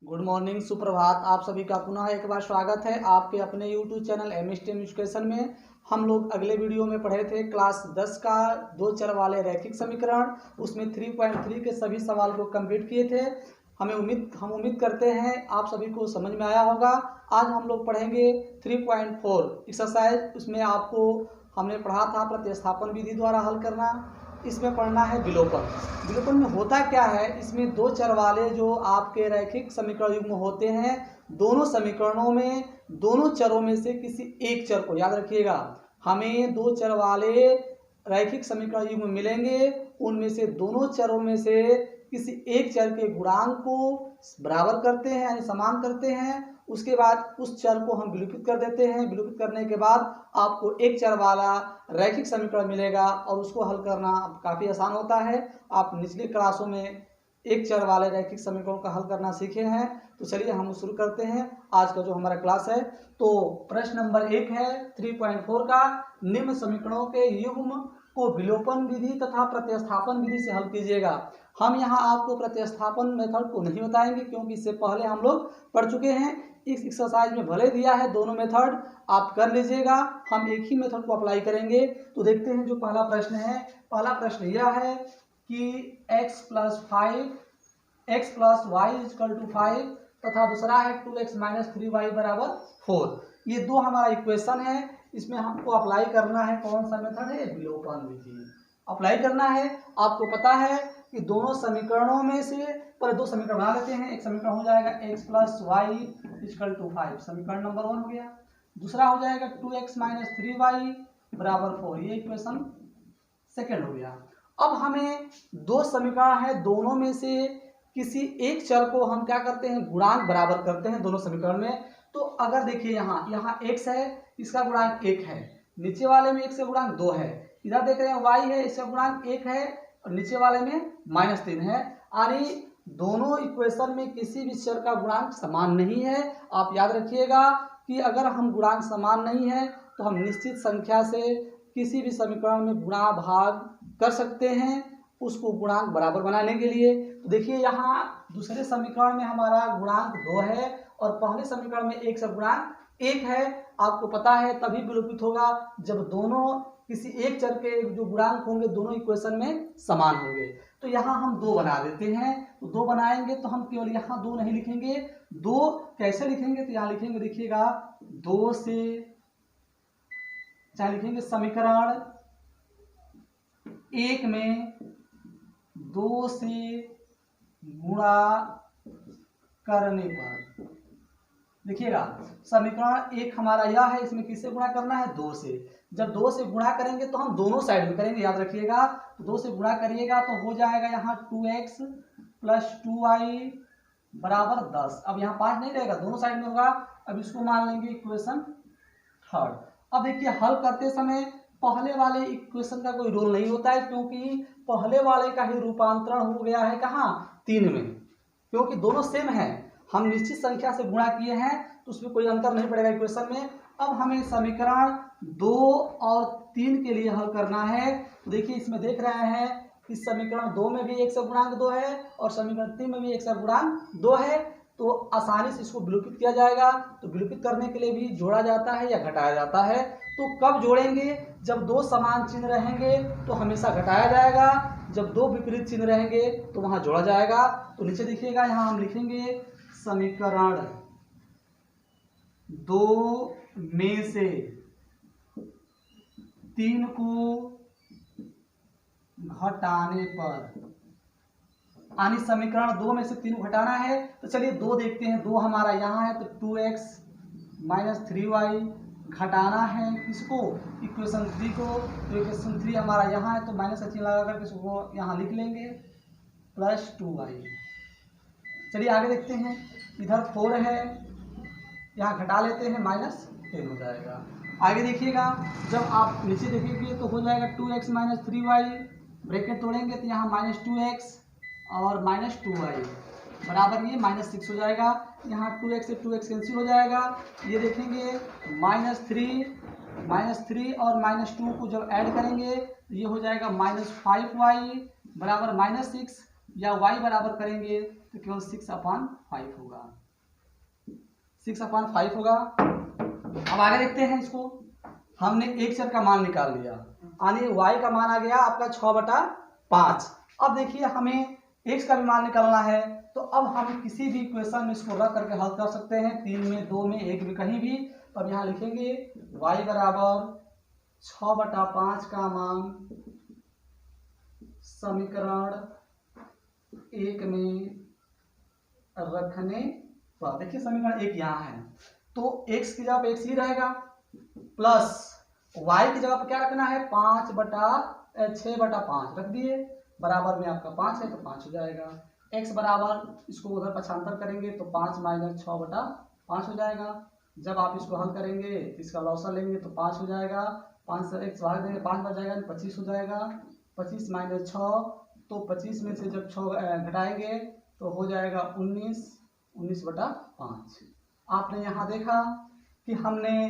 Good morning, सुप्रभात। आप सभी का पुनः एक बार स्वागत है आपके अपने यूट्यूब चैनल एमएसटीएम एजुकेशन में। हम लोग अगले वीडियो में पढ़े थे क्लास 10 का दो चर वाले रैखिक समीकरण, उसमें 3.3 के सभी सवाल को कंप्लीट किए थे। हम उम्मीद करते हैं आप सभी को समझ में आया होगा। आज हम लोग पढ़ेंगे 3.4 एक्सरसाइज। उसमें आपको हमने पढ़ा था प्रतिस्थापन विधि द्वारा हल करना। इसमें पढ़ना है विलोपन। विलोपन में होता क्या है, इसमें दो चर वाले जो आपके रैखिक समीकरण युग्म होते हैं, दोनों समीकरणों में दोनों चरों में से किसी एक चर को, याद रखिएगा, हमें दो चर वाले रैखिक समीकरण युग्म मिलेंगे, उनमें से दोनों चरों में से किसी एक चर के गुणांक को बराबर करते हैं यानी समान करते हैं। उसके बाद उस चर को हम विलोपित कर देते हैं। विलोपित करने के बाद आपको एक चर वाला रैखिक समीकरण मिलेगा और उसको हल करना काफ़ी आसान होता है। आप निचली क्लासों में एक चर वाले रैखिक समीकरणों का हल करना सीखे हैं। तो चलिए हम शुरू करते हैं आज का जो हमारा क्लास है। तो प्रश्न नंबर 1 है 3.4 का, निम्न समीकरणों के युग्म को विलोपन विधि तथा प्रतिस्थापन विधि से हल कीजिएगा। हम यहाँ आपको प्रतिस्थापन मेथड को नहीं बताएंगे क्योंकि इससे पहले हम लोग पढ़ चुके हैं। इस एक्सरसाइज में भले दिया है दोनों मेथड, आप कर लीजिएगा, हम एक ही मेथड को अप्लाई करेंगे। तो देखते हैं जो पहला प्रश्न है। पहला प्रश्न यह है कि x + 5 x + y = 5 तथा दूसरा है 2x - 3y = 4। ये दो हमारा इक्वेशन है। इसमें हमको अप्लाई करना है कौन सा मेथड है, विलोपन विधि अप्लाई करना है। आपको पता है कि दोनों समीकरणों में से पहले दो समीकरण बना लेते हैं। एक समीकरण हो जाएगा x + y = 5, समीकरण नंबर 1 हो गया। दूसरा हो जाएगा 2x - 3y = 4, ये इक्वेशन सेकेंड हो गया। अब हमें दो समीकरण है, दोनों में से किसी एक चर को हम क्या करते हैं, गुणांक बराबर करते हैं दोनों समीकरण में। तो अगर देखिए यहाँ x है, इसका गुणांक 1 है, नीचे वाले में x का गुणांक 2 है। इधर देख रहे हैं y है, इसका गुणांक 1 है और नीचे वाले में -3 है। यानी दोनों इक्वेशन में किसी भी चर का गुणांक समान नहीं है। आप याद रखिएगा कि अगर हम गुणांक समान नहीं है तो हम निश्चित संख्या से किसी भी समीकरण में गुणा भाग कर सकते हैं उसको गुणांक बराबर बनाने के लिए। तो देखिए यहाँ दूसरे समीकरण में हमारा गुणांक 2 है और पहले समीकरण में x का गुणांक 1 है। आपको पता है तभी विलोपित होगा जब दोनों किसी एक चर के जो गुणांक होंगे दोनों इक्वेशन में समान होंगे। तो यहाँ हम 2 बना देते हैं। तो 2 बनाएंगे तो हम केवल यहाँ 2 नहीं लिखेंगे। 2 कैसे लिखेंगे, तो यहाँ लिखेंगे, देखिएगा 2 से, चाहे लिखेंगे समीकरण 1 में 2 से गुणा करने पर, देखिएगा समीकरण 1 हमारा यह है, इसमें किससे गुणा करना है, 2 से। जब 2 से गुणा करेंगे तो हम दोनों साइड में करेंगे, याद रखिएगा। तो 2 से गुणा करिएगा तो हो जाएगा यहाँ 2x + 2y = 10। अब यहाँ 5 नहीं रहेगा, दोनों साइड में होगा। अब इसको मान लेंगे इक्वेशन थर्ड। अब देखिए हल करते समय पहले वाले इक्वेशन का कोई रोल नहीं होता है क्योंकि पहले वाले का ही रूपांतरण हो गया है कहाँ, 3 में, क्योंकि दोनों सेम है। हम निश्चित संख्या से गुणा किए हैं तो उसमें कोई अंतर नहीं पड़ेगा इक्वेशन में। अब हमें समीकरण 2 और 3 के लिए हल करना है। तो देखिए इसमें देख रहे हैं इस समीकरण 2 में भी x का गुणांक 2 है और समीकरण 3 में भी x का गुणांक 2 है। तो आसानी से इसको विलोपित किया जाएगा। तो विलोपित करने के लिए भी जोड़ा जाता है या घटाया जाता है। तो कब जोड़ेंगे, जब 2 समान चिन्ह रहेंगे तो हमेशा घटाया जाएगा, जब 2 विपरीत चिन्ह रहेंगे तो वहां जोड़ा जाएगा। तो नीचे देखिएगा यहाँ हम लिखेंगे समीकरण 2 में से 3 को घटाने पर, यानी समीकरण 2 में से 3 को घटाना है। तो चलिए 2 देखते हैं। 2 हमारा यहाँ है तो 2x - 3y घटाना है किसको, इक्वेशन 3 को। तो इक्वेशन 3 हमारा यहाँ है तो माइनस का चिन्ह लगा करके इसको यहाँ लिख लेंगे +2y। चलिए आगे देखते हैं। इधर 4 है, यहाँ घटा लेते हैं, -10 हो जाएगा। आगे देखिएगा, जब आप नीचे देखेंगे तो हो जाएगा 2x - 3y, ब्रैकेट तोड़ेंगे तो यहाँ -2x और -2y बराबर ये -6 हो जाएगा। यहाँ 2x से 2x कैंसिल हो जाएगा। ये देखेंगे -3 और -2 को जब ऐड करेंगे ये हो जाएगा -5y = -6, या y बराबर करेंगे तो केवल 6/5 होगा, 6/5 होगा। अब आगे देखते हैं इसको। हमने एक चर का मान निकाल लिया, यानी y का मान आ गया आपका 6/5। अब देखिए हमें x का भी मान निकालना है, तो अब हम किसी भी इक्वेशन में इसको रख करके हल कर सकते हैं, 3 में, 2 में, 1 में, कहीं भी। तो अब यहाँ लिखेंगे y बराबर 6/5 का मान समीकरण 1 में रखने पर। देखिए समीकरण 1 यहाँ है, तो x की जगह x ही रहेगा, प्लस y की जगह पर क्या रखना है, 6/5 रख दिए, बराबर में आपका 5 है तो 5 हो जाएगा। x बराबर, इसको उधर पक्षांतर करेंगे तो 5 - 6/5 हो जाएगा। जब आप इसको हल करेंगे इसका लॉसर लेंगे तो 5 हो जाएगा, 5 से x भाग देंगे 5 बच जाएगा, 25 हो जाएगा। 25 - 6, तो 25 में से जब 6 घटाएंगे तो हो जाएगा 19/5। आपने यहाँ देखा कि हमने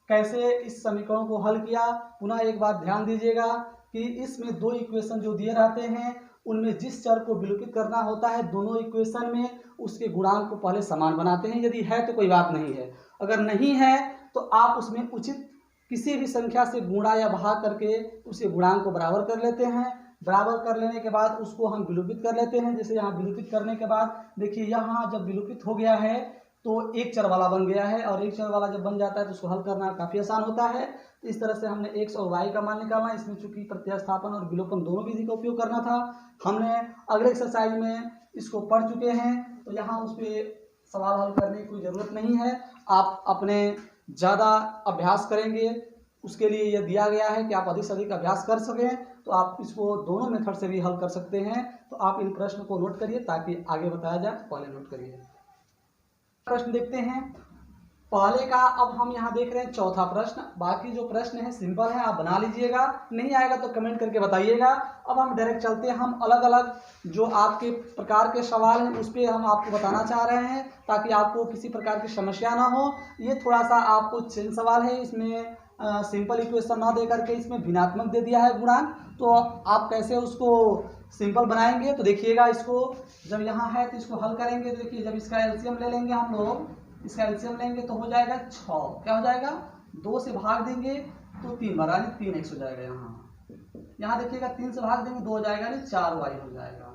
कैसे इस समीकरण को हल किया। पुनः एक बात ध्यान दीजिएगा कि इसमें दो इक्वेशन जो दिए रहते हैं उनमें जिस चर को विलोपित करना होता है, दोनों इक्वेशन में उसके गुणांक को पहले समान बनाते हैं। यदि है तो कोई बात नहीं है, अगर नहीं है तो आप उसमें उचित किसी भी संख्या से गुणा या भाग करके उसे गुणांक को बराबर कर लेते हैं। बराबर कर लेने के बाद उसको हम विलोपित कर लेते हैं। जैसे यहाँ विलोपित करने के बाद देखिए यहाँ जब विलोपित हो गया है तो एक चर वाला बन गया है, और एक चर वाला जब बन जाता है तो उसको हल करना काफ़ी आसान होता है। तो इस तरह से हमने x और y का मान निकालना। इसमें चूंकि प्रतिस्थापन और विलोपन दोनों विधि का उपयोग करना था, हमने अगले एक्सरसाइज में इसको पढ़ चुके हैं, तो यहाँ उस पर सवाल हल करने की कोई ज़रूरत नहीं है। आप अपने ज़्यादा अभ्यास करेंगे, उसके लिए यह दिया गया है कि आप अधिक से अधिक अभ्यास कर सकें, तो आप इसको दोनों मेथड से भी हल कर सकते हैं। तो आप इन प्रश्न को नोट करिए ताकि आगे बताया जाए, पहले नोट करिए। प्रश्न देखते हैं पहले का। अब हम यहाँ देख रहे हैं चौथा प्रश्न। बाकी जो प्रश्न है सिंपल है, आप बना लीजिएगा, नहीं आएगा तो कमेंट करके बताइएगा। अब हम डायरेक्ट चलते हैं, हम अलग अलग जो आपके प्रकार के सवाल हैं उस पर हम आपको बताना चाह रहे हैं ताकि आपको किसी प्रकार की समस्या ना हो। ये थोड़ा सा आपको चेंज सवाल है, इसमें सिंपल इक्वेशन ना दे करके इसमें भिन्नात्मक दे दिया है गुणांक। तो आप कैसे उसको सिंपल बनाएंगे तो देखिएगा। इसको जब यहाँ है तो इसको हल करेंगे, तो देखिए जब इसका एलसीएम ले लेंगे हम लोग, इसका एलसीएम लेंगे तो हो जाएगा 6। क्या हो जाएगा, 2 से भाग देंगे तो 3 बार, यानी 3x हो जाएगा। यहाँ देखिएगा 3 से भाग देंगे 2 हो जाएगा, यानी 4y हो जाएगा,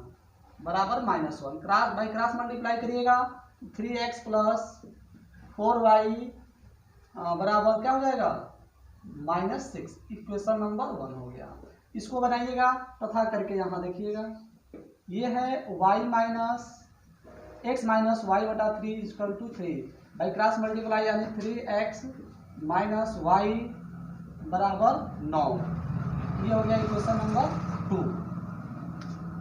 बराबर -1। क्रॉस बाई क्रॉस मल्टीप्लाई करिएगा, 3x प्लस 4y बराबर क्या हो जाएगा, -6। इक्वेशन नंबर 1 हो गया। इसको बनाइएगा तथा करके यहाँ देखिएगा, ये है x minus y/3 = 3 by cross multiply, यानी 3x - y बराबर 9। ये हो गया इक्वेशन नंबर 2।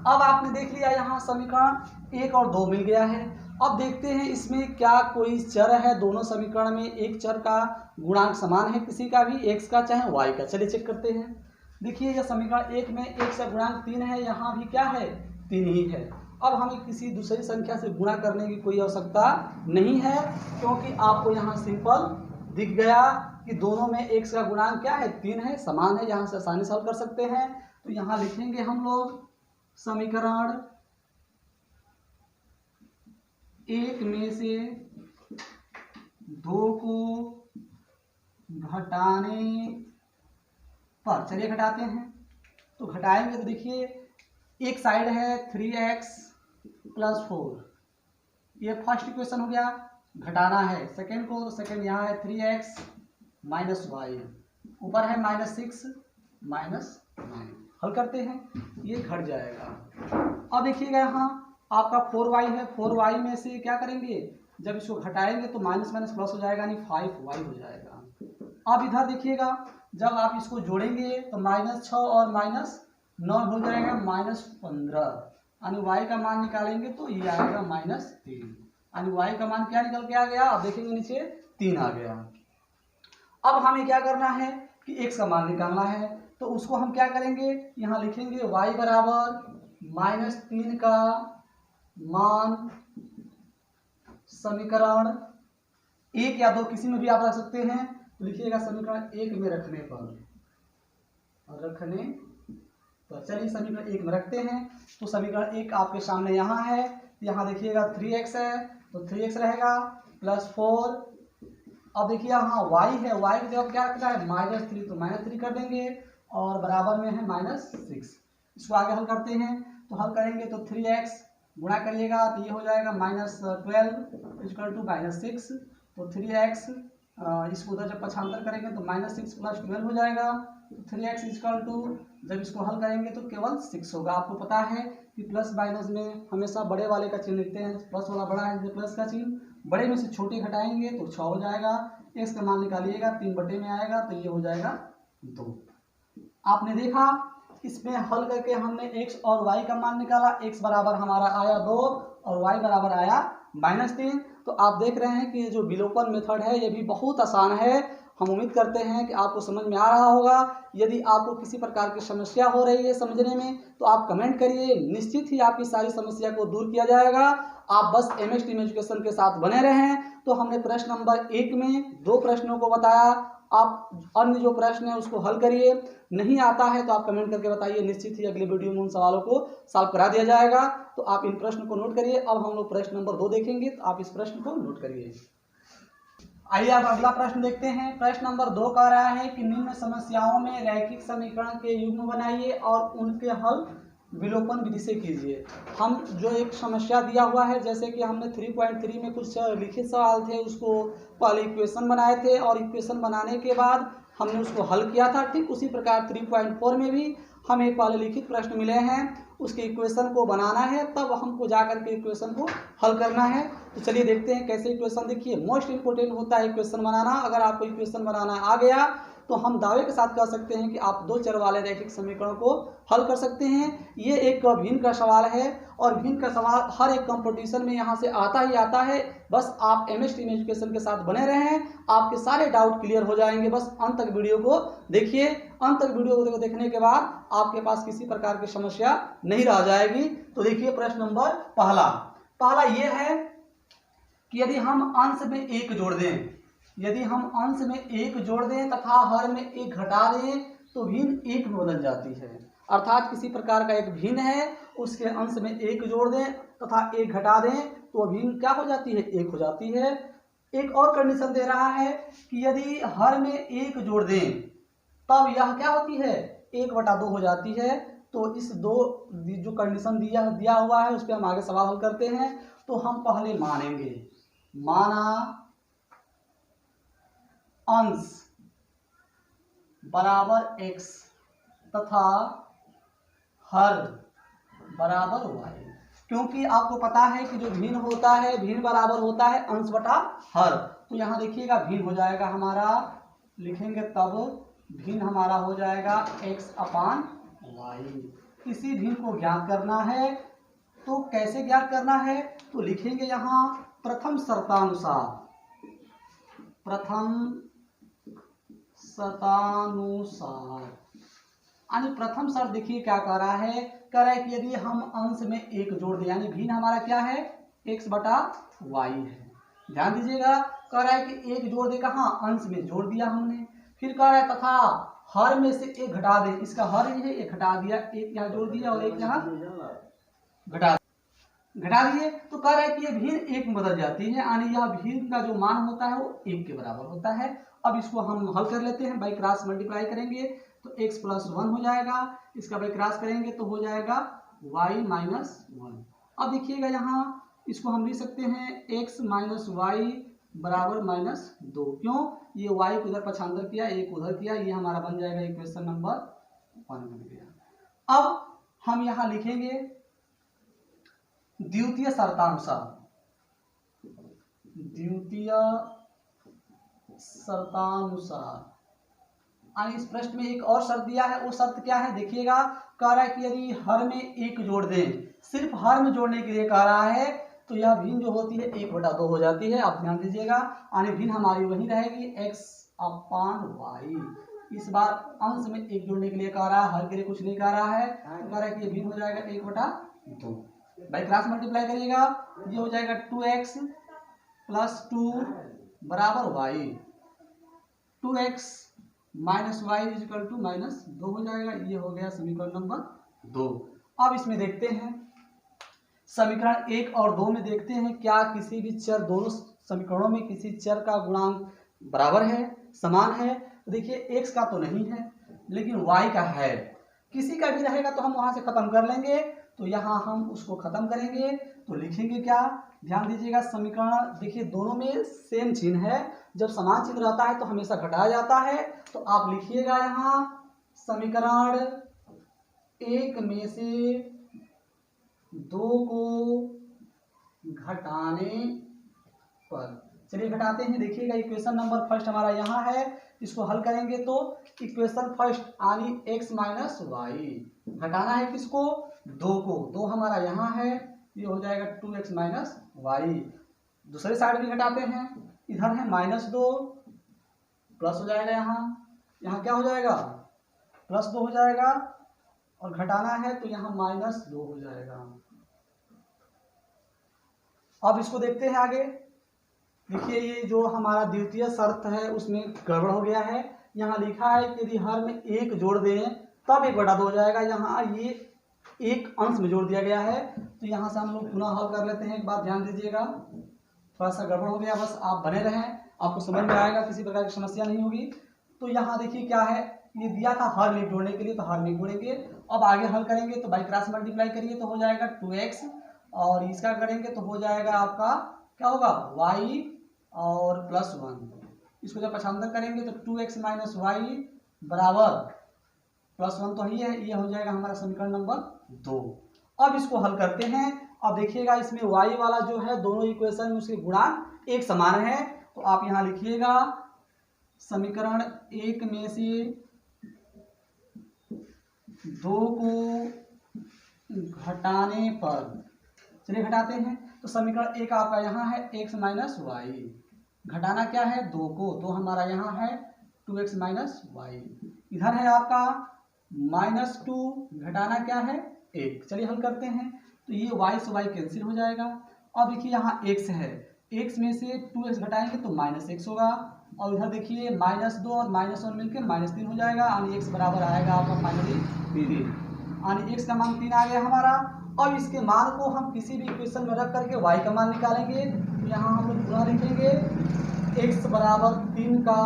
अब आपने देख लिया यहाँ समीकरण 1 और 2 मिल गया है। अब देखते हैं इसमें क्या कोई चर है। दोनों समीकरण में एक चर का गुणांक समान है, किसी का भी, x का चाहे y का। चलिए चेक करते हैं। देखिए यह समीकरण 1 में x का गुणांक 3 है, यहाँ भी क्या है, 3 ही है। अब हमें किसी दूसरी संख्या से गुणा करने की कोई आवश्यकता नहीं है, क्योंकि आपको यहाँ सिंपल दिख गया कि दोनों में x का गुणांक क्या है, 3 है, समान है। यहाँ से आसानी से हल कर सकते हैं। तो यहाँ लिखेंगे हम लोग समीकरण 1 में से 2 को घटाने पर, चलिए घटाते हैं। तो घटाएंगे तो देखिए एक साइड है 3x + 4, ये फर्स्ट इक्वेशन हो गया, घटाना है। सेकेंड को, सेकेंड यहाँ है 3x - y, ऊपर है -6 - 9। हल करते हैं, ये घट जाएगा। अब देखिएगा यहाँ आपका 4y है, 4y में से क्या करेंगे, जब इसको घटाएंगे तो माइनस माइनस प्लस हो जाएगा, यानी 5y हो जाएगा। अब इधर देखिएगा जब आप इसको जोड़ेंगे तो -6 और -9 हो जाएगा, -15, यानी y का मान निकालेंगे तो ये आएगा -3, यानी y का मान क्या निकल के आ गया, अब देखेंगे नीचे 3 आ गया। अब हमें क्या करना है कि x का मान निकालना है, तो उसको हम क्या करेंगे, यहाँ लिखेंगे y बराबर -3 का मान समीकरण 1 या 2 किसी में भी आप रख सकते हैं। तो लिखिएगा समीकरण 1 में रखने पर, चलिए समीकरण 1 में रखते हैं। तो समीकरण 1 आपके सामने यहाँ है, तो यहाँ देखिएगा 3x है तो 3x रहेगा प्लस 4। अब देखिए यहाँ y है, y की जगह क्या रखना है -3, तो -3 कर देंगे और बराबर में है -6। इसको आगे हल करते हैं तो हल करेंगे तो 3x गुणा करिएगा तो ये हो जाएगा -12 इक्वल टू -6। तो 3x इसको उधर जब पक्षांतर करेंगे तो -6 + 12 हो जाएगा। तो 3x इक्वल टू जब इसको हल करेंगे तो केवल 6 होगा। आपको पता है कि प्लस माइनस में हमेशा बड़े वाले का चिन्ह लिखते हैं, प्लस वाला बड़ा है इसलिए प्लस का चिन्ह, बड़े में से छोटे घटाएंगे तो 6 हो जाएगा। x का मान निकालिएगा 3/, में आएगा तो ये हो जाएगा 2। आपने देखा इसमें हल करके हमने x और y का मान निकाला। x बराबर हमारा आया 2 और y बराबर आया -3। तो आप देख रहे हैं कि ये जो विलोपन मेथड है ये भी बहुत आसान है। हम उम्मीद करते हैं कि आपको समझ में आ रहा होगा। यदि आपको किसी प्रकार की समस्या हो रही है समझने में तो आप कमेंट करिए, निश्चित ही आपकी सारी समस्या को दूर किया जाएगा। आप बस MS टीम एजुकेशन के साथ बने रहें। तो हमने प्रश्न नंबर 1 में 2 प्रश्नों को बताया, आप अन्य जो प्रश्न है उसको हल करिए। नहीं आता है तो आप कमेंट करके बताइए, निश्चित ही अगले वीडियो में उन सवालों को सॉल्व करा दिया जाएगा। तो आप इन प्रश्न को नोट करिए। अब हम लोग प्रश्न नंबर 2 देखेंगे, तो आप इस प्रश्न को नोट करिए। आइए अब अगला प्रश्न देखते हैं। प्रश्न नंबर 2 कह रहा है कि निम्न समस्याओं में रैखिक समीकरण के युग्म बनाइए और उनके हल विलोपन विधि से कीजिए। हम जो एक समस्या दिया हुआ है, जैसे कि हमने 3.3 में कुछ लिखित सवाल थे, उसको पहले इक्वेशन बनाए थे और इक्वेशन बनाने के बाद हमने उसको हल किया था। ठीक उसी प्रकार 3.4 में भी हमें पहले लिखित प्रश्न मिले हैं, उसके इक्वेशन को बनाना है, तब हमको जाकर के इक्वेशन को हल करना है। तो चलिए देखते हैं कैसे इक्वेशन। देखिए मोस्ट इंपोर्टेंट होता है इक्वेशन बनाना। अगर आपको इक्वेशन बनाना आ गया तो हम दावे के साथ कह सकते हैं कि आप 2 चर वाले रैखिक समीकरण को हल कर सकते हैं। ये एक भिन्न का सवाल है और भिन्न का सवाल हर एक कंपटीशन में यहाँ से आता ही आता है। बस आप MS टीम एजुकेशन के साथ बने रहें, आपके सारे डाउट क्लियर हो जाएंगे। बस अंत तक वीडियो को देखिए। अंत तक वीडियो को देखने के बाद आपके पास किसी प्रकार की समस्या नहीं रह जाएगी। तो देखिए प्रश्न नंबर पहला ये है कि यदि हम अंश में 1 जोड़ दें, यदि हम अंश में 1 जोड़ दें तथा हर में 1 घटा दें तो भिन्न 1 में बदल जाती है। अर्थात किसी प्रकार का एक भिन्न है, उसके अंश में 1 जोड़ दें तथा 1 घटा दें तो भिन्न क्या हो जाती है, 1 हो जाती है। एक और कंडीशन दे रहा है कि यदि हर में 1 जोड़ दें तब यह क्या होती है, 1/2 हो जाती है। तो इस दो जो कंडीशन दिया हुआ है उस पर हम आगे सवाल हल करते हैं। तो हम पहले मानेंगे, माना अंश बराबर x तथा हर बराबर y, क्योंकि आपको पता है कि जो भिन्न होता है भिन्न बराबर होता है अंश बटा हर। तो यहाँ देखिएगा भिन्न हो जाएगा हमारा, लिखेंगे तब भिन्न हमारा हो जाएगा x/y। इसी भिन्न को ज्ञात करना है। तो कैसे ज्ञात करना है, तो लिखेंगे यहाँ प्रथम शर्तानुसार यानी प्रथम शर्त देखिए क्या कह रहा है, कि यदि हम अंश में 1 जोड़ दें, यानी भिन्न हमारा क्या है, x/y है। ध्यान दीजिएगा, कह रहा है कि 1 जोड़ दे, कहाँ, अंश में जोड़ दिया हमने। फिर कह रहा है तथा हर में से 1 घटा दे, इसका हर ही है, 1 घटा दिया, 1 यहाँ जोड़ दिया और 1 यहाँ घटा दिए। तो कह रहा है कि ये भिन्न 1 में बदल जाती है, यानी यह भिन्न का जो मान होता है वो 1 के बराबर होता है। अब इसको हम हल कर लेते हैं, बाई क्रॉस मल्टीप्लाई करेंगे तो x + 1 हो जाएगा, इसका बाई क्रॉस करेंगे तो हो जाएगा y - 1। अब देखिएगा यहाँ इसको हम लिख सकते हैं x - y बराबर -2। क्यों, ये y को उधर पक्षांतर किया, 1 उधर किया, ये हमारा बन जाएगा इक्वेशन नंबर 1 बन गया। अब हम यहाँ लिखेंगे द्वितीय शर्तानुसार, यानी इस प्रश्न में एक और शर्त दिया है। वो शर्त क्या है, देखिएगा, कह रहा है कि यदि हर में 1 जोड़ दें, सिर्फ हर में जोड़ने के लिए कह रहा है, तो यह भिन्न जो होती है 1/2 हो जाती है। आप ध्यान दीजिएगा, यानी भिन्न हमारी वही रहेगी x/y। इस बार अंश में 1 जोड़ने के लिए कह रहा है, हर के लिए कुछ नहीं कह रहा है। तो कह रहा है कि ये भिन्न हो जाएगा 1/2। बाई क्रॉस मल्टीप्लाई करिएगा, ये हो जाएगा 2x + 2 बराबर y। 2x - y = -2 हो जाएगा। ये हो गया समीकरण नंबर 2। अब इसमें देखते हैं समीकरण 1 और 2 में देखते हैं क्या किसी भी चर, दोनों समीकरणों में किसी चर का गुणांक बराबर है, समान है। तो देखिए x का तो नहीं है लेकिन y का है, किसी का भी रहेगा तो हम वहां से खत्म कर लेंगे। तो यहाँ हम उसको खत्म करेंगे तो लिखेंगे क्या, ध्यान दीजिएगा। समीकरण देखिए दोनों में सेम चिन्ह है, जब समान चिन्ह रहता है तो हमेशा घटाया जाता है। तो आप लिखिएगा यहाँ समीकरण 1 में से 2 को घटाने पर, चलिए घटाते हैं। देखिएगा इक्वेशन नंबर फर्स्ट हमारा यहाँ है, इसको हल करेंगे तो इक्वेशन फर्स्ट यानी x माइनस वाई, घटाना है किसको, 2 को, 2 हमारा यहाँ है, ये हो जाएगा 2x माइनस वाई। दूसरे साइड भी घटाते हैं, इधर है -2 प्लस हो जाएगा, यहाँ क्या हो जाएगा, +2 हो जाएगा, और घटाना है तो यहाँ -2 हो जाएगा। अब इसको देखते हैं आगे। देखिए ये जो हमारा द्वितीय शर्त है उसमें गड़बड़ हो गया है। यहाँ लिखा है कि यदि हर में 1 जोड़ दें तब 1/2 हो जाएगा, यहाँ ये एक अंश में जोड़ दिया गया है। तो यहाँ से हम लोग पुनः हल कर लेते हैं। एक बात ध्यान दीजिएगा, थोड़ा सा गड़बड़ हो गया, बस आप बने रहें, आपको समझ में आएगा, किसी प्रकार की समस्या नहीं होगी। तो यहाँ देखिए क्या है, ये दिया था हर में जोड़ने के लिए, तो हर में जोड़ेंगे। अब आगे हल करेंगे तो बाई क्रॉस मल्टीप्लाई करिए तो हो जाएगा 2x, और इसका करेंगे तो हो जाएगा आपका क्या होगा, y और +1। इसको जब पक्षांतर करेंगे तो 2x माइनस वाई बराबर +1 तो ही है, ये हो जाएगा हमारा समीकरण नंबर 2। अब इसको हल करते हैं। अब देखिएगा इसमें y वाला जो है दोनों इक्वेशन में उसके गुणांक एक समान है। तो आप यहाँ लिखिएगा समीकरण 1 में से 2 को घटाने पर, चलिए घटाते हैं। तो समीकरण 1 आपका यहाँ है x माइनस वाई, घटाना क्या है 2 को, 2 हमारा यहाँ है 2x माइनस वाई, इधर है आपका -2, घटाना क्या है 1। चलिए हल करते हैं। तो ये y से y कैंसिल हो जाएगा। अब देखिए यहाँ x है, x में से 2x घटाएंगे तो -x होगा, और इधर देखिए -2 और -1 मिलकर -3 हो जाएगा, यानी x बराबर आएगा आपका फाइनली 3, यानी x का मान 3 आ गया हमारा। अब इसके मान को हम किसी भी इक्वेशन में रख करके y का मान निकालेंगे। तो यहाँ हम लोग पुनः लिखेंगे x बराबर 3 का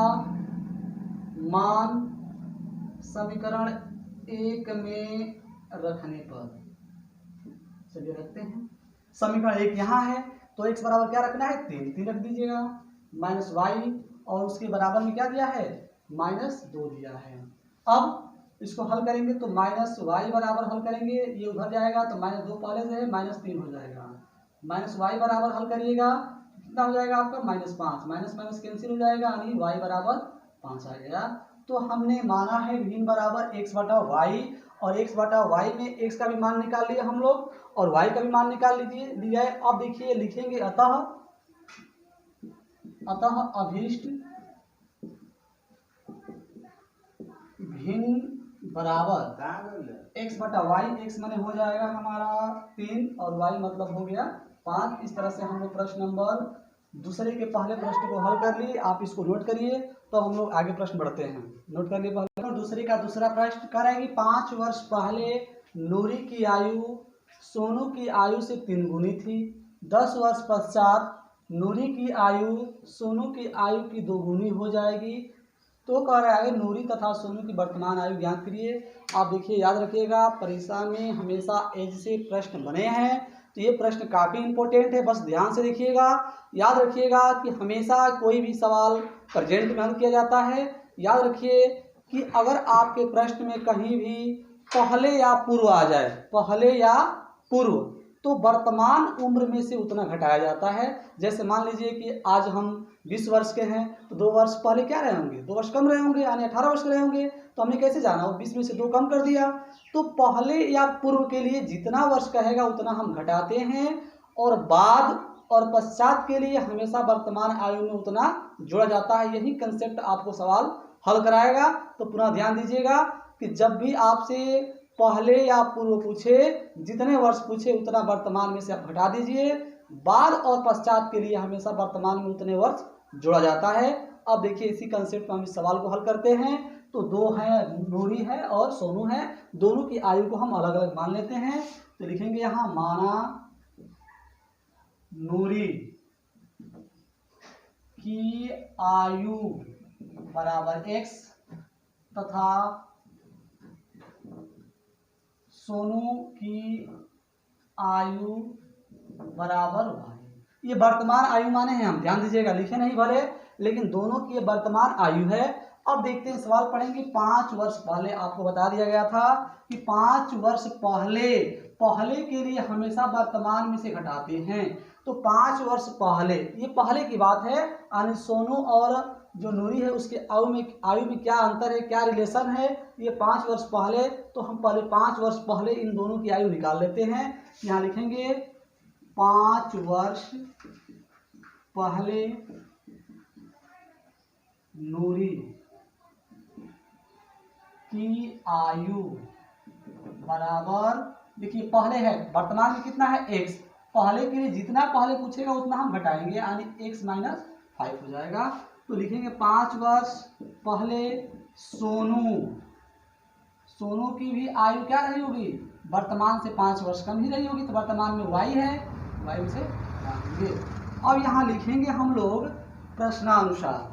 मान समीकरण 1 में रखने पर, चलिए रखते हैं। समीकरण 1 यहाँ है तो x बराबर क्या रखना है, 3 रख दीजिएगा, माइनस वाई, और उसके बराबर में क्या दिया है, -2 दिया है। अब इसको हल करेंगे तो -y बराबर हल करेंगे, ये उधर जाएगा तो -2 पहले से है, -3 हो जाएगा। -y बराबर हल करिएगा कितना हो जाएगा आपका, -5, माइनस कैंसिल हो जाएगा, यानी y बराबर 5 आ गया। तो हमने माना है भिन्न बराबर x/y, और x/y में x का भी मान निकाल लिया हम लोग, और y का भी मान निकाल लिया है। अब देखिए लिखेंगे अतः अभीष्ट भिन्न बराबर x/y, x माने हो जाएगा हमारा 3 और y मतलब हो गया 5। इस तरह से हम लोग प्रश्न नंबर दूसरे के पहले प्रश्न को हल कर लिए। आप इसको नोट करिए तो हम लोग आगे प्रश्न बढ़ते हैं। नोट कर लिए पहले। दूसरे का दूसरा प्रश्न कह रहा है कि 5 वर्ष पहले नूरी की आयु सोनू की आयु से 3 गुनी थी। 10 वर्ष पश्चात नूरी की आयु सोनू की आयु की 2 गुनी हो जाएगी। तो कह रहा है नूरी तथा सोनू की वर्तमान आयु ज्ञात करिए। आप देखिए याद रखिएगा, परीक्षा में हमेशा एज से प्रश्न बने हैं, तो ये प्रश्न काफ़ी इंपॉर्टेंट है, बस ध्यान से देखिएगा। याद रखिएगा कि हमेशा कोई भी सवाल प्रेजेंट में हल किया जाता है। याद रखिए कि अगर आपके प्रश्न में कहीं भी पहले या पूर्व आ जाए, पहले या पूर्व, तो वर्तमान उम्र में से उतना घटाया जाता है। जैसे मान लीजिए कि आज हम 20 वर्ष के हैं तो 2 वर्ष पहले क्या रहे होंगे, 2 वर्ष कम रहे होंगे, यानी 18 वर्ष के रहे होंगे। तो हमने कैसे जाना, वो 20 में से 2 कम कर दिया। तो पहले या पूर्व के लिए जितना वर्ष कहेगा उतना हम घटाते हैं, और बाद और पश्चात के लिए हमेशा वर्तमान आयु में उतना जोड़ा जाता है। यही कंसेप्ट आपको सवाल हल कराएगा। तो पुनः ध्यान दीजिएगा कि जब भी आपसे पहले या पूर्व पूछे, जितने वर्ष पूछे उतना वर्तमान में से आप घटा दीजिए। बाद और पश्चात के लिए हमेशा वर्तमान में उतने वर्ष जोड़ा जाता है। अब देखिए इसी कंसेप्ट में हम इस सवाल को हल करते हैं। तो 2 हैं, नूरी है और सोनू है, दोनों की आयु को हम अलग अलग मान लेते हैं। तो लिखेंगे यहाँ माना नूरी की आयु बराबर x तथा सोनू की आयु बराबर y। ये वर्तमान आयु माने हैं, हम ध्यान दीजिएगा, लिखे नहीं भले, लेकिन दोनों की वर्तमान आयु है। अब देखते हैं सवाल पढ़ेंगे। 5 वर्ष पहले आपको बता दिया गया था कि 5 वर्ष पहले के लिए हमेशा वर्तमान में से घटाते हैं। तो 5 वर्ष पहले, ये पहले की बात है, यानी सोनू और जो नूरी है उसके आयु में क्या अंतर है, क्या रिलेशन है, ये 5 वर्ष पहले। तो हम पहले 5 वर्ष पहले इन दोनों की आयु निकाल लेते हैं। यहाँ लिखेंगे 5 वर्ष पहले नूरी की आयु बराबर, देखिए पहले है, वर्तमान में कितना है x, पहले के लिए जितना पहले पूछेगा उतना हम घटाएंगे, यानी x माइनस 5 हो जाएगा। तो लिखेंगे 5 वर्ष पहले सोनू की भी आयु क्या रही होगी, वर्तमान से 5 वर्ष कम ही रही होगी, तो वर्तमान में y है, y से घटाएंगे। अब यहाँ लिखेंगे हम लोग प्रश्नानुसार,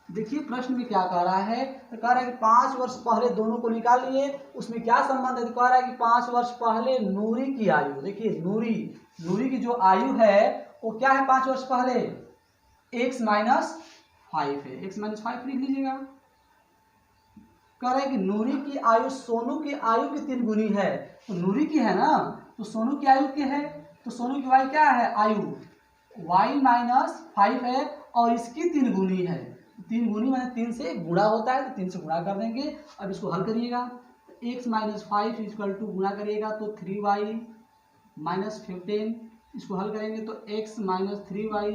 देखिए प्रश्न में क्या कह रहा है, तो कह रहा है कि 5 वर्ष पहले दोनों को निकाल लिए, उसमें क्या संबंध है, तो कह रहा है कि 5 वर्ष पहले नूरी की आयु, देखिए नूरी की जो आयु है वो क्या है 5 वर्ष पहले, x माइनस 5 है, x माइनस 5 लिख लीजिएगा। कह रहा है कि नूरी की आयु सोनू की आयु की 3 गुनी है, तो नूरी की है ना, तो सोनू की आयु की है, तो सोनू की y क्या है, आयु y माइनस 5 है, और इसकी 3 गुनी है, 3 गुनी माने 3 से गुणा होता है, तो 3 से गुणा कर देंगे। अब इसको हल करिएगा, तो x माइनस 5 इक्वल टू गुणा करिएगा तो 3y माइनस 15, इसको हल करेंगे तो x माइनस 3y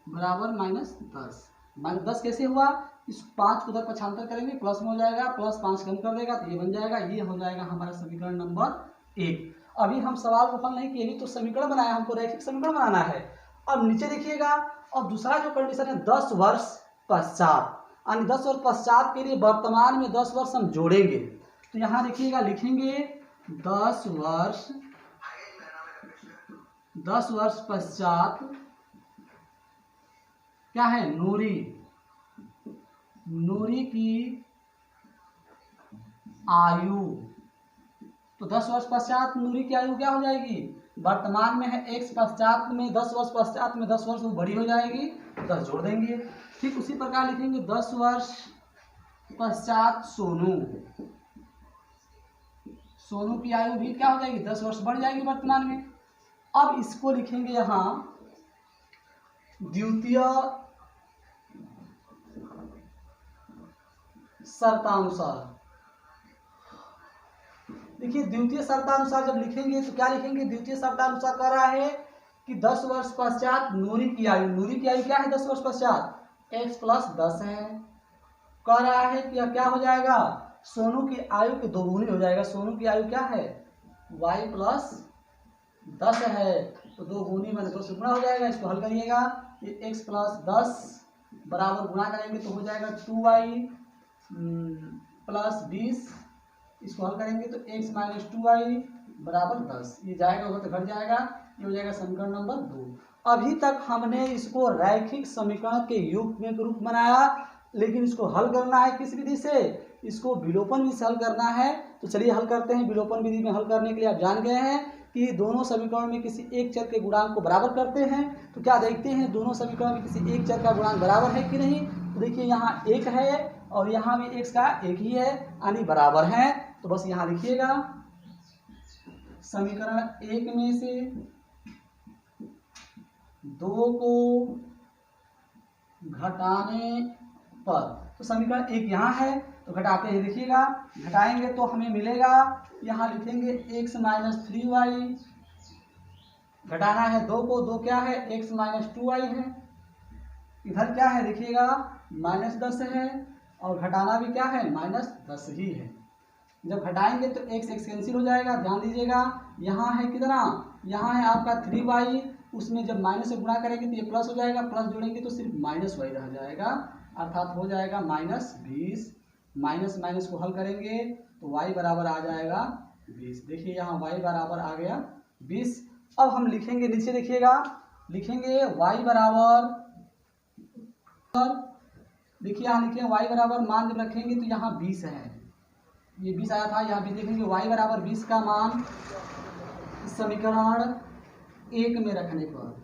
बराबर माइनस 10। माइनस 10 कैसे हुआ, इस 5 को उधर पक्षांतर करेंगे, प्लस में हो जाएगा, प्लस 5 कम कर देगा तो ये बन जाएगा, ये हो जाएगा हमारा समीकरण नंबर 1। अभी हम सवाल को हल नहीं किए, तो समीकरण बनाया, हमको रैखिक समीकरण बनाना है। अब नीचे देखिएगा, और दूसरा जो कंडीशन है 10 वर्ष पश्चात, यानी 10 वर्ष पश्चात के लिए वर्तमान में 10 वर्ष हम जोड़ेंगे, तो यहाँ देखिएगा, लिखेंगे 10 वर्ष पश्चात क्या है, नूरी की आयु, तो 10 वर्ष पश्चात नूरी की आयु क्या हो जाएगी, वर्तमान में है x, पश्चात में 10 वर्ष पश्चात में 10 वर्ष वो बड़ी हो जाएगी, 10 जोड़ देंगे। ठीक उसी प्रकार लिखेंगे 10 वर्ष पश्चात सोनू की आयु भी क्या हो जाएगी, 10 वर्ष बढ़ जाएगी वर्तमान में। अब इसको लिखेंगे यहाँ द्वितीय शर्तानुसार। देखिए द्वितीय शर्तानुसार जब लिखेंगे तो क्या लिखेंगे, द्वितीय शर्तानुसार कह रहा है कि 10 वर्ष पश्चात नूरी की आयु क्या है, 10 वर्ष पश्चात x प्लस 10 है। कह रहा है कि क्या हो जाएगा, सोनू की आयु के 2 गुनी हो जाएगा, सोनू की आयु क्या है, y प्लस 10 है, तो 2 गुनी माने 2 से गुणा हो जाएगा। इसको हल करिएगा, ये x प्लस 10 बराबर गुणा करेंगे तो हो जाएगा 2y प्लस 20, इसको हल करेंगे तो x माइनस 2y बराबर 10, ये जाएगा उधर तो घट जाएगा, ये हो जाएगा समीकरण नंबर 2। अभी तक हमने इसको रैखिक समीकरण के युग्म के रूप बनाया, लेकिन इसको हल करना है किस विधि से, इसको विलोपन विधि से हल करना है। तो चलिए हल करते हैं। विलोपन विधि में हल करने के लिए आप जान गए हैं कि दोनों समीकरण में किसी एक चर के गुणांक को बराबर करते हैं। तो क्या देखते हैं, दोनों समीकरण में किसी एक चर का गुणांक बराबर है कि नहीं। तो देखिए यहाँ 1 है और यहाँ भी x का 1 ही है, यानी बराबर है। तो बस यहाँ लिखिएगा समीकरण 1 में से 2 को घटाने पर, तो समीकरण 1 यहाँ है तो घटाते हैं, देखिएगा घटाएंगे तो हमें मिलेगा, यहाँ लिखेंगे x माइनस 3y, घटाना है 2 को, 2 क्या है x माइनस 2y है, इधर क्या है देखिएगा माइनस 10 है और घटाना भी क्या है माइनस 10 ही है। जब घटाएंगे तो x कैंसिल हो जाएगा, ध्यान दीजिएगा यहाँ है कितना, यहाँ है आपका 3y, उसमें जब माइनस से गुणा करेंगे तो ये प्लस हो जाएगा, प्लस जोड़ेंगे तो सिर्फ माइनस y रह जाएगा, अर्थात हो जाएगा माइनस 20। माइनस माइनस को हल करेंगे तो y बराबर आ जाएगा 20। देखिए यहाँ y बराबर आ गया 20। अब हम लिखेंगे नीचे, देखिएगा लिखेंगे y बराबर, देखिए यहाँ लिखेंगे y बराबर, मान जब रखेंगे तो यहाँ 20 है, ये 20 आया था, यहाँ 20 लिखेंगे। y बराबर 20 का मान समीकरण 1 में रखने पर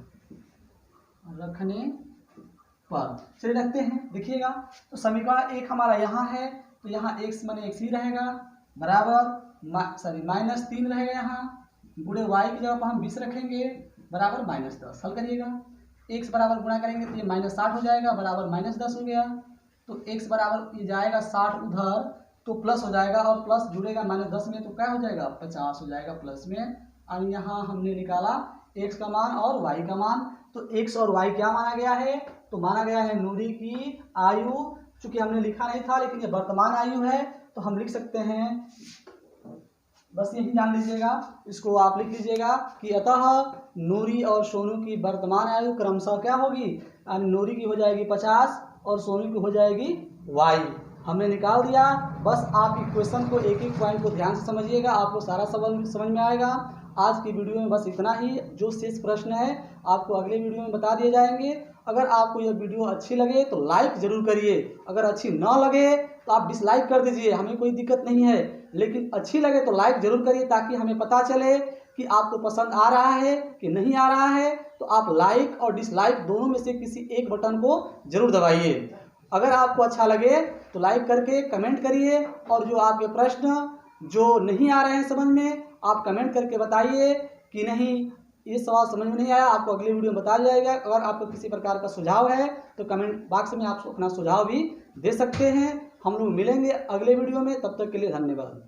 चलिए रखते हैं। देखिएगा तो समीकरण 1 हमारा यहाँ है, तो यहाँ x माने x ही रहेगा, बराबर -3 रहेगा, यहाँ गुणे y की जगह पर हम 20 रखेंगे, बराबर -10। हल करिएगा, x बराबर गुणा करेंगे तो ये -60 हो जाएगा, बराबर -10 हो गया। तो x बराबर ये जाएगा 60 उधर तो प्लस हो जाएगा, और प्लस जुड़ेगा -10 में तो क्या हो जाएगा 50 हो जाएगा प्लस में। और यहाँ हमने निकाला x का मान और y का मान। तो x और y क्या माना गया है, तो माना गया है नूरी की आयु। चूंकि हमने लिखा नहीं था लेकिन ये वर्तमान आयु है तो हम लिख सकते हैं, बस यही जान लीजिएगा, इसको आप लिख लीजिएगा कि अतः नूरी और सोनू की वर्तमान आयु क्रमशः क्या होगी, नूरी की हो जाएगी 50 और सोनू की हो जाएगी y। हमने निकाल दिया। बस आप इक्वेशन को एक एक पॉइंट को ध्यान से समझिएगा, आपको सारा सवाल समझ में आएगा। आज की वीडियो में बस इतना ही, जो शेष प्रश्न है आपको अगले वीडियो में बता दिए जाएंगे। अगर आपको यह वीडियो अच्छी लगे तो लाइक जरूर करिए, अगर अच्छी ना लगे तो आप डिसलाइक कर दीजिए, हमें कोई दिक्कत नहीं है, लेकिन अच्छी लगे तो लाइक जरूर करिए ताकि हमें पता चले कि आपको पसंद आ रहा है कि नहीं आ रहा है। तो आप लाइक और डिसलाइक दोनों में से किसी एक बटन को जरूर दबाइए। अगर आपको अच्छा लगे तो लाइक करके कमेंट करिए, और जो आपके प्रश्न जो नहीं आ रहे हैं समझ में, आप कमेंट करके बताइए कि नहीं ये सवाल समझ में नहीं आया, आपको अगले वीडियो में बताया जाएगा। अगर आपको किसी प्रकार का सुझाव है तो कमेंट बॉक्स में आप अपना सुझाव भी दे सकते हैं। हम लोग मिलेंगे अगले वीडियो में, तब तक के लिए धन्यवाद।